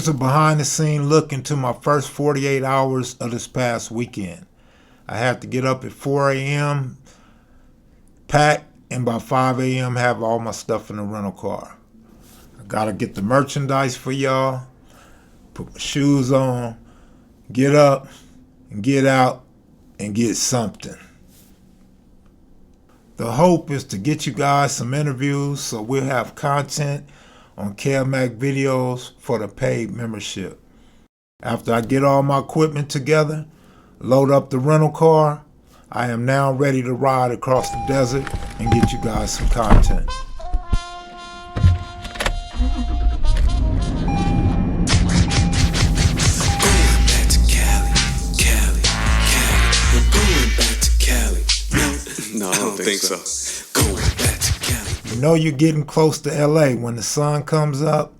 Here's a behind-the-scene look into my first 48 hours of this past weekend. I had to get up at 4 a.m., pack, and by 5 a.m. have all my stuff in the rental car. I gotta get the merchandise for y'all, put my shoes on, get up, and get out, and get something. The hope is to get you guys some interviews so we'll have content on Kev Mac videos for the paid membership. After I get all my equipment together, load up the rental car, I am now ready to ride across the desert and get you guys some content. No, I don't think so. You know you're getting close to LA when the sun comes up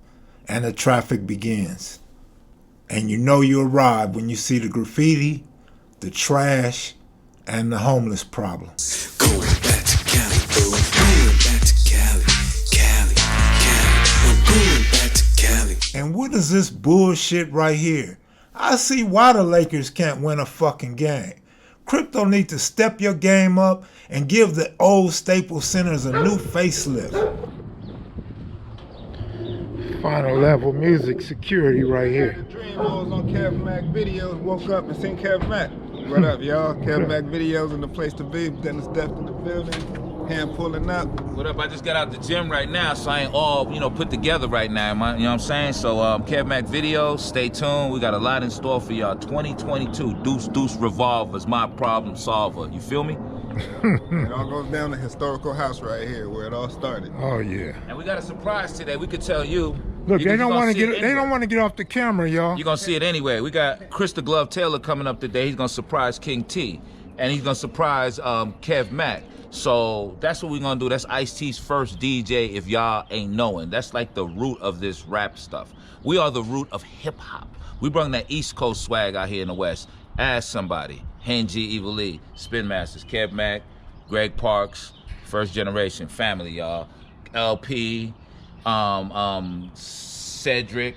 and the traffic begins. And you know you arrive when you see the graffiti, the trash, and the homeless problem. Going back to Cali, boo. Going back to Cali, Cali, Cali. I'm going back to Cali. And what is this bullshit right here? I see why the Lakers can't win a fucking game. Crypto need to step your game up and give the old Staples Centers a new facelift. Final level music security right here. Dream I was on Kev Mac videos, woke up and seen Kev Mac. What up, y'all? Kev Mac videos in the place to be. Dennis Deft in the building. Hand pulling up. What up? I just got out the gym right now, so I ain't all, put together right now, you know what I'm saying? So, Kev Mac videos, stay tuned. We got a lot in store for y'all. 2022, Deuce Revolver's my problem solver. You feel me? It all goes down the historical house right here where it all started. Oh yeah. And we got a surprise today. We could tell you. Look, they don't want to get off the camera, y'all. You're gonna see it anyway. We got Chris the Glove Taylor coming up today. He's gonna surprise King T, and he's gonna surprise Kev Mac. So that's what we're gonna do. That's Ice-T's first DJ, if y'all ain't knowing. That's like the root of this rap stuff. We are the root of hip hop. We bring that East Coast swag out here in the West. Ask somebody. Hen Gee, Evil Lee, Spin Masters, Kev Mac, Greg Parks, first generation family, y'all. LP, Cedric,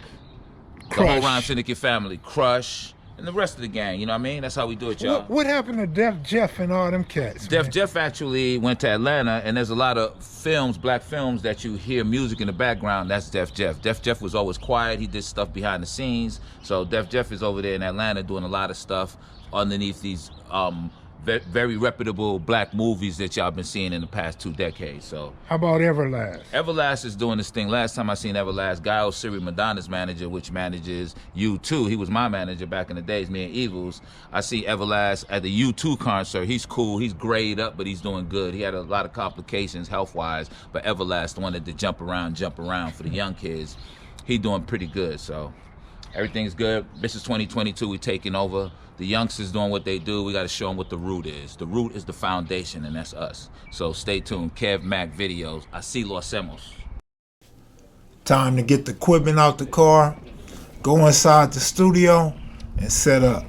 Crush. the whole Rhyme Syndicate family, Crush, and the rest of the gang, you know what I mean? That's how we do it, y'all. What happened to Def Jeff and all them cats? Def Jeff actually went to Atlanta, and there's a lot of films, black films, that you hear music in the background. That's Def Jeff. Def Jeff was always quiet. He did stuff behind the scenes. So Def Jeff is over there in Atlanta doing a lot of stuff underneath these very reputable black movies that y'all been seeing in the past 2 decades. So How about Everlast? Everlast is doing this thing. Last time I seen Everlast, Guy Osiri, Madonna's manager, which manages U2. He was my manager back in the days, me and Evils. I see Everlast at the U2 concert. He's cool. He's grayed up, but he's doing good. He had a lot of complications health-wise, but Everlast wanted to jump around for the young kids. He doing pretty good, so everything's good. This is 2022. We taking over. The youngsters doing what they do. We got to show them what the root is. The root is the foundation, and that's us. So stay tuned. Kev Mac videos. Así lo hacemos. Time to get the equipment out the car, go inside the studio, and set up.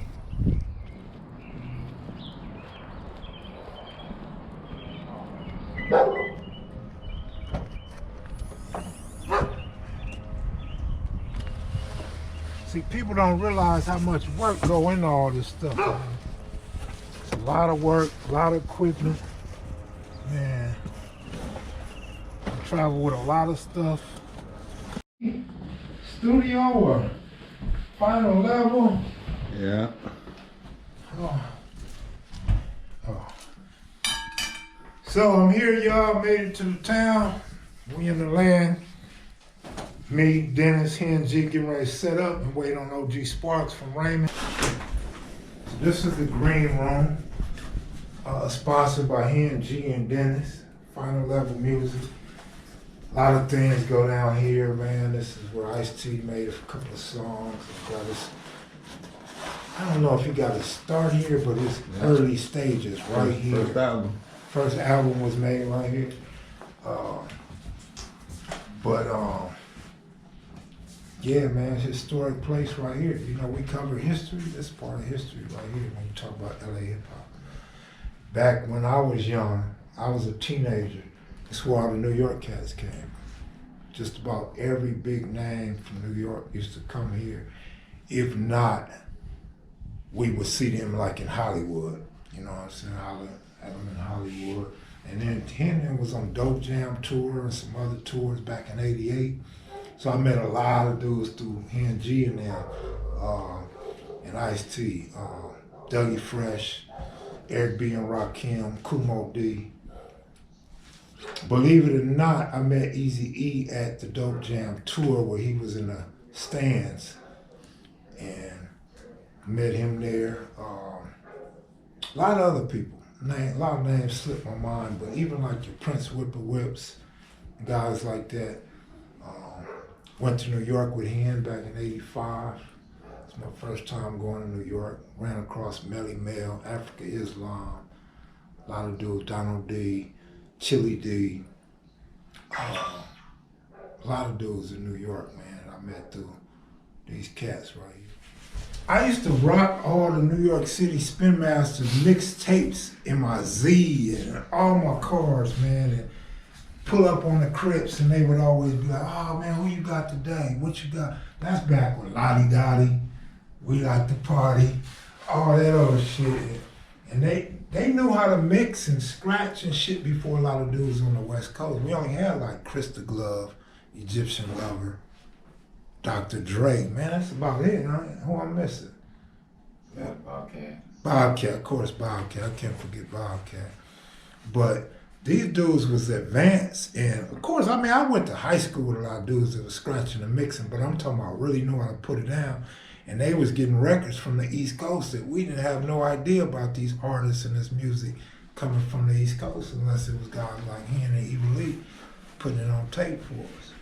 See, people don't realize how much work go into all this stuff, man. It's a lot of work, a lot of equipment. Man, I travel with a lot of stuff. Studio or final level? Yeah. Oh. So I'm here, y'all. Made it to the town. We in the land. Me, Dennis, Hen Gee getting ready to set up and wait on OG Sparks from Raym. So this is the green room, sponsored by Hen Gee and Dennis. Final level music. A lot of things go down here, man. This is where Ice-T made a couple of songs. I don't know if he got to start here, but it's early stages right here. First album was made right here. Yeah, man, it's a historic place right here. You know, we cover history. This part of history right here when you talk about LA hip hop. Back when I was young, I was a teenager. That's where all the New York cats came. just about every big name from New York used to come here. If not, we would see them like in Hollywood. You know what I'm saying? Had them in Hollywood. And then Hen was on Dope Jam tour and some other tours back in '88. So I met a lot of dudes through Hen Gee and them, and Ice-T, Dougie Fresh, Eric B. and Rakim, Kumo D. Believe it or not, I met Eazy-E at the Dope Jam tour where he was in the stands, and met him there. A lot of other people. A lot of names slip my mind, but even like your Prince Whipper Whips, guys like that. Went to New York with Hen back in '85. It's my first time going to New York. Ran across Melly Mel, Africa Islam, a lot of dudes, Donald D, Chili D. A lot of dudes in New York, man, I met through these cats right here. I used to rock all the New York City Spin Masters mixtapes in my Z and all my cars, man. And pull up on the Crips and they would always be like, oh man, who you got today? What you got? That's back with Lottie Dottie, We Like to Party, all that other shit. And they knew how to mix and scratch and shit before a lot of dudes on the West Coast. We only had like Chris the Glove, Egyptian Lover, Dr. Dre. Man, that's about it, huh? Who I'm missing? Yeah, Bobcat. Bobcat, of course, Bobcat. I can't forget Bobcat. But these dudes was advanced, and of course, I mean, I went to high school with a lot of dudes that was scratching and mixing, but I'm talking about really knew how to put it down. And they was getting records from the East Coast that we didn't have no idea about these artists and this music coming from the East Coast unless it was guys like Hen and Evil Lee putting it on tape for us.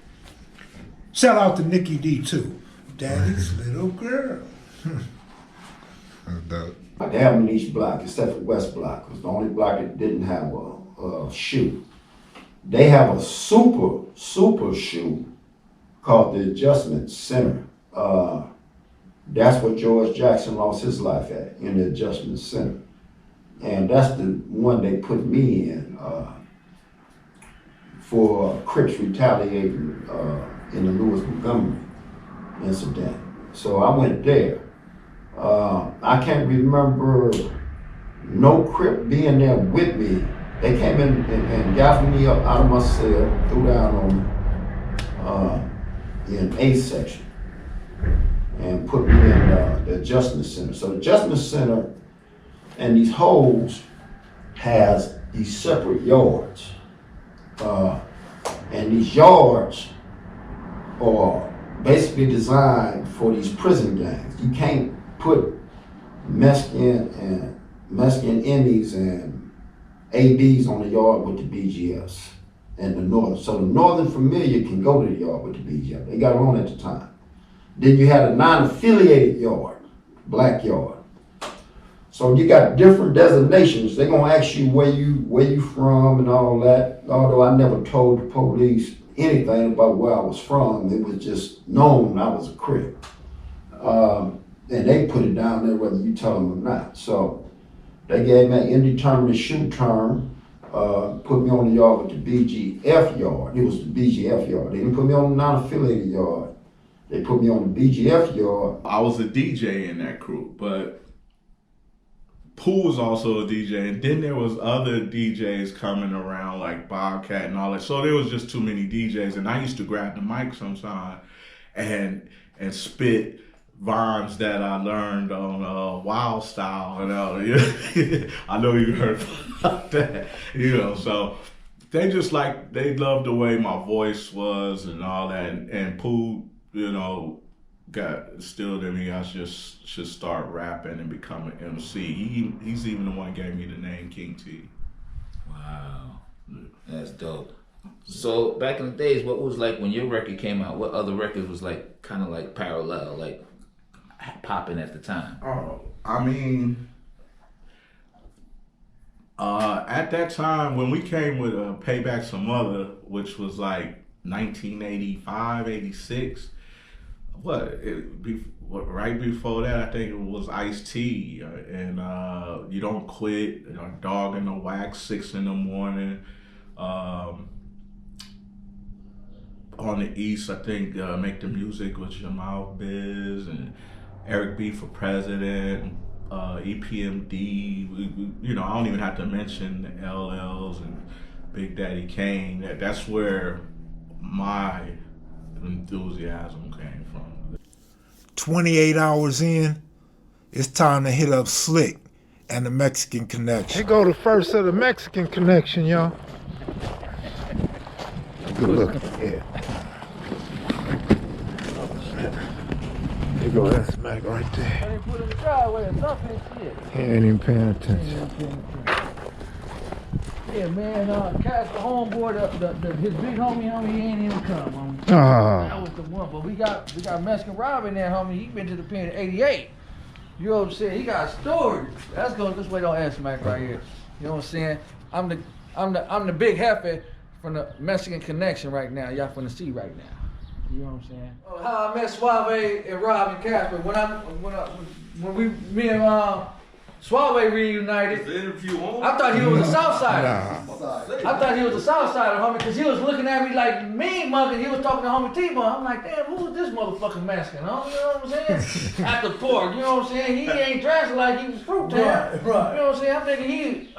Shout out to Nikki D too, Daddy's little girl. That's dope. My dad in each block, except for West Block, was the only block that didn't have a shoe. They have a super shoe called the Adjustment Center. That's where George Jackson lost his life at, in the Adjustment Center. And that's the one they put me in for Crips retaliating in the Lewis Montgomery incident. So I went there. I can't remember no Crip being there with me. They came in and gaffed me up out of my cell, threw down on me in A section and put me in the Adjustment Center. So the Adjustment Center and these holes has these separate yards. And these yards are basically designed for these prison gangs. You can't put Mexican Emmys and ADs on the yard with the BGS and the Northern. So the Northern Familiar can go to the yard with the BGS. They got it on at the time. Then you had a non-affiliated yard, black yard. So you got different designations. They're gonna ask you where you from and all that. Although I never told the police anything about where I was from, it was just known I was a Crip. And they put it down there whether you tell them or not. So they gave me an indeterminate shoe term, put me on the yard with the BGF yard. It was the BGF yard. They didn't put me on the non-affiliated yard. They put me on the BGF yard. I was a DJ in that crew, but Pooh was also a DJ, and then there was other DJs coming around like Bobcat and all that. So there was just too many DJs, and I used to grab the mic sometime and spit rhymes that I learned on Wild Style and all that. I know you heard about that, So they just they loved the way my voice was and all that, and Pooh, got instilled in me I should start rapping and become an MC. He's even the one who gave me the name King T. Wow, that's dope. So back in the days, what was like when your record came out? What other records was like kind of like parallel, like popping at the time? Oh, I mean, at that time when we came with Payback Some Mother, which was like 1985, 86. Right before that, I think it was Ice-T and You Don't Quit, Dog in the Wax, 6 in the Morning. on the East, I think Make the Music with Jamal Biz and Eric B for President, EPMD. You know, I don't even have to mention the LLs and Big Daddy Kane. That's where my enthusiasm came from. 28 hours in, it's time to hit up Slick and the Mexican Connection. Here go the first of the Mexican Connection, y'all. Good look. Yeah. There go that smack right there. He ain't even paying attention. Yeah, man, Cash the homeboy, his big homie, he ain't even come, homie. Ah. That was the one, but we got Mexican Rob in there, homie. He been to the pen in '88. You know what I'm saying? He got stories. That's going this way. Don't ask Mac right here. You know what I'm saying? I'm the big happy from the Mexican Connection right now. Y'all finna see right now. You know what I'm saying? How I met Suave and Rob and Casper when me and Suave reunited. I thought he was a Southsider. I thought he was a Southsider, homie, because he was looking at me like mean mugging. He was talking to homie T-Bone. I'm like, damn, who is this motherfucking Mexican, homie? You know what I'm saying? At the port, you know what I'm saying? He ain't dressed like he was Fruit Town. Right. You know what I'm saying? I'm thinking he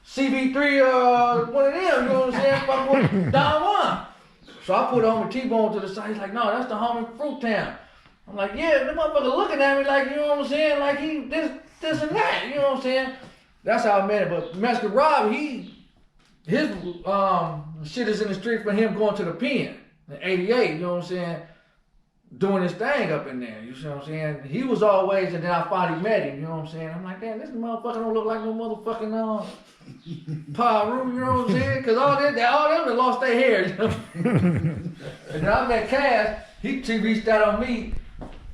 CB3 one of them. You know what I'm saying? Fuck with Don Juan. So I put homie T-Bone to the side. He's like, no, that's the homie Fruit Town. I'm like, yeah, the motherfucker looking at me like, you know what I'm saying? Like he this and that, you know what I'm saying? That's how I met it. But Mexican Rob, his shit is in the street for him going to the pen in '88, you know what I'm saying? Doing his thing up in there, you see what I'm saying? He was always, and then I finally met him, you know what I'm saying? I'm like, damn, this motherfucker don't look like no motherfucking Piru, you know what I'm saying? Because all them that lost their hair, you know? And then I met Cass, he reached out on me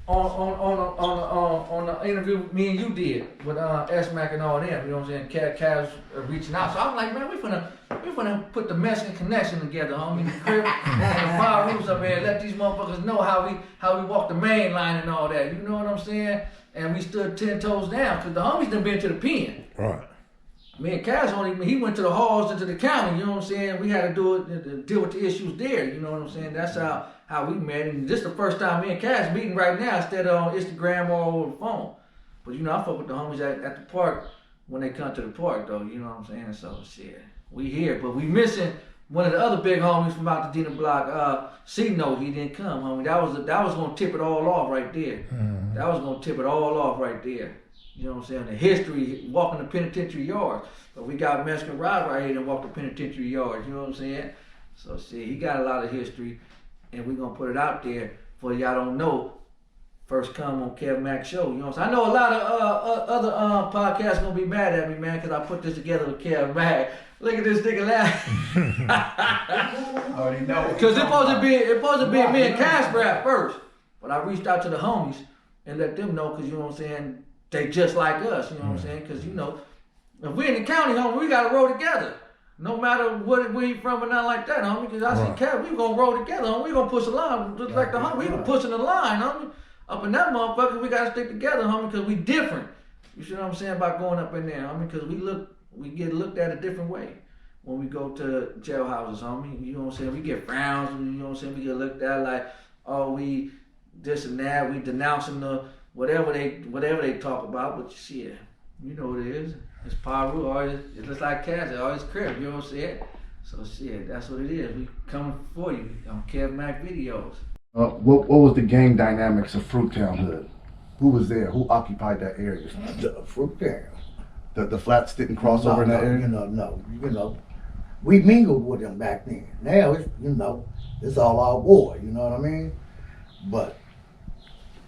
on the interview me and you did with S-Mac and all them, you know what I'm saying? Cass reaching out. So I'm like, man, we finna put the Mexican Connection together, homie. The crib and the fire rooms up here, let these motherfuckers know how we walk the main line and all that. You know what I'm saying? And we stood 10 toes down, because the homies done been to the pen. Right. Me and Cass he went to the halls into the county, you know what I'm saying? We had to deal with the issues there, you know what I'm saying? That's how we met. And this is the first time me and Cass meeting right now instead of on Instagram or over the phone. But you know, I fuck with the homies at the park when they come to the park though, you know what I'm saying? So shit, we here, but we missing one of the other big homies from Altadena Block, C-No, he didn't come, homie. That was gonna tip it all off right there. Mm-hmm. That was gonna tip it all off right there. You know what I'm saying? The history, walking the penitentiary yards. But we got Mexican Rob right here that walk the penitentiary yards, you know what I'm saying? So shit, he got a lot of history, and we're gonna put it out there for y'all don't know. First come on Kev Mac show, you know what I'm saying? I know a lot of other podcasts gonna be mad at me, man, because I put this together with Kev Mac. Look at this nigga laughing. Already know. Because it's supposed to be me and Casper at first. But I reached out to the homies and let them know, because you know what I'm saying, they just like us, you know what I'm saying? Because, you know, if we in the county, homie, we got to roll together. No matter where you from or nothing like that, homie. Because I see Kev, we going to roll together, homie. We going to push a line just like the homie. We pushing the line, homie. Up in that motherfucker, we got to stick together, homie, because we different. You see what I'm saying about going up in there, homie? Because we get looked at a different way when we go to jailhouses, homie. You know what I'm saying? We get frowns, you know what I'm saying? We get looked at like, oh, we this and that. We denouncing the whatever they talk about, but shit, you know what it is. It's Piru, or it looks like Cass, or it's crib, you know what I'm saying? So shit, that's what it is. We coming for you on Kev Mac videos. What was the gang dynamics of Fruittown Hood? Who was there? Who occupied that area? The Fruittown. The flats didn't cross over in that area? You know, we mingled with them back then. Now it's, it's all our war, you know what I mean? But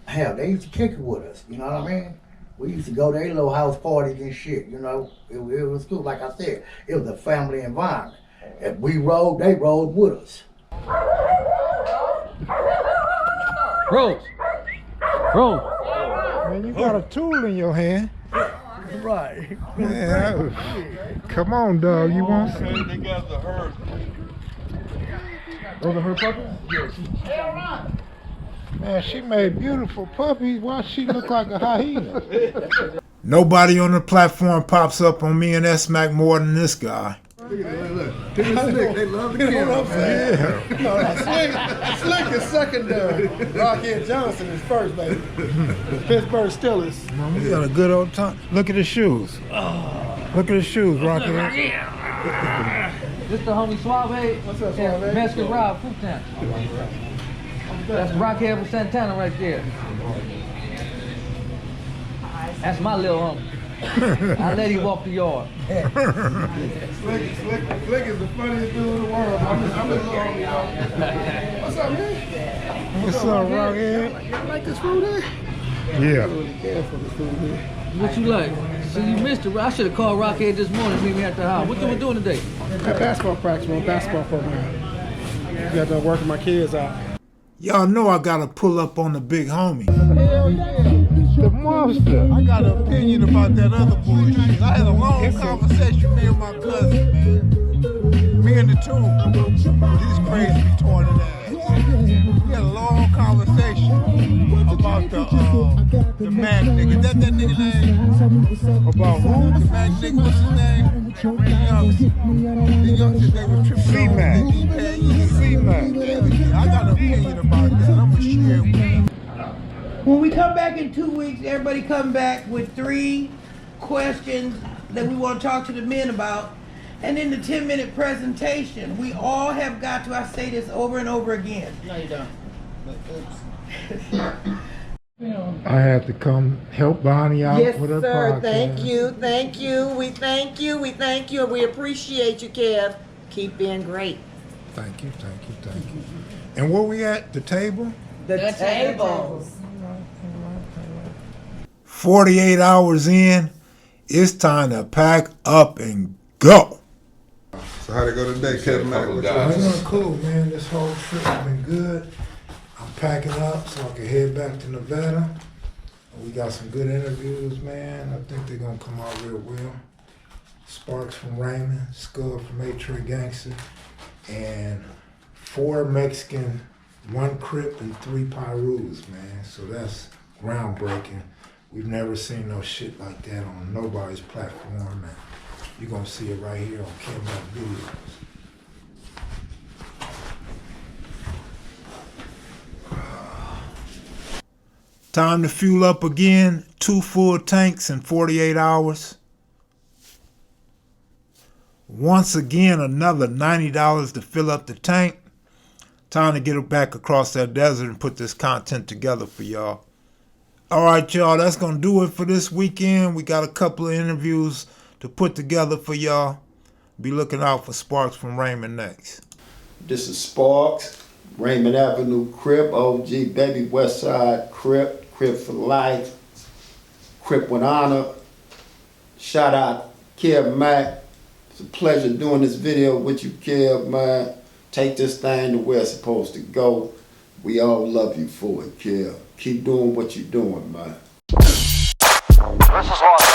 hell, they used to kick it with us, you know what I mean? We used to go to their little house parties and shit, you know? It was cool, like I said, it was a family environment. If we rode, they rode with us. Rose! Man, you got a tool in your hand. Right. Man, come on, dog. You want some? They got the herd. Those are her puppies? Man, she made beautiful puppies. Why she look like a hyena? Nobody on the platform pops up on me and S-Mac more than this guy. Look. They love the camera, man. Slick is secondary. Rockhead Johnson is first, baby. Pittsburgh Steelers. Man, we got a good old time. Look at his shoes. Look at his shoes, Rockhead. This the homie Suave. What's up, Suave? Mexican Rob, Fruit Town. That's Rockhead from Santana right there. That's my little homie. I let him walk the yard. Slick is the funniest dude in the world. I'm his little homie, y'all. What's up, man? What's up, Rockhead? Y'all like this food here? Yeah. I really care for the food here. What you like? See, you missed it. I should have called Rockhead this morning, meet me at the house. What you were doing today? At basketball practice, man. Basketball program. Got done working my kids out. Y'all know I gotta pull up on the big homie. Hell yeah. The monster. I got an opinion about that other bullshit. I had a long conversation with me and my cousin, man. Me and the two. These crazy retarded ass. We had a long conversation about the Mac nigga. That nigga name? About who? The Mac nigga, what's his name? The youngsters, they were tripping C Mac. C Mac. I got an opinion about that. I'm gonna share with you. When we come back in 2 weeks, everybody come back with 3 questions that we want to talk to the men about. And in the 10-minute presentation, we all have got to, I say this over and over again. No, you don't. I had to come help Bonnie out Yes, with her sir. podcast. Thank you. Thank you. We thank you. We thank you. And we appreciate you, Kev. Keep being great. Thank you, thank you, thank you. And where we at? The table? The tables. 48 hours in, it's time to pack up and go. So how'd it go today, Kev Mac? It's been cool, man. This whole trip has been good. I'm packing up so I can head back to Nevada. We got some good interviews, man. I think they're gonna come out real well. Sparks from Raym, Scud from A-Trey Gangster, and 4 Mexican, 1 Crip, and 3 Pirus, man. So that's groundbreaking. We've never seen no shit like that on nobody's platform, and you're gonna see it right here on Kev Mac Videos. Time to fuel up again. 2 full tanks in 48 hours. Once again, another $90 to fill up the tank. Time to get it back across that desert and put this content together for y'all. All right, y'all, that's going to do it for this weekend. We got a couple of interviews to put together for y'all. Be looking out for Sparks from Raym next. This is Sparks, Raymond Avenue Crip, OG, Baby Westside Crip, Crip for life, Crip with honor. Shout out Kev Mac. It's a pleasure doing this video with you, Kev, man. Take this thing to where it's supposed to go. We all love you for it, Kev. Keep doing what you're doing, man. This is Los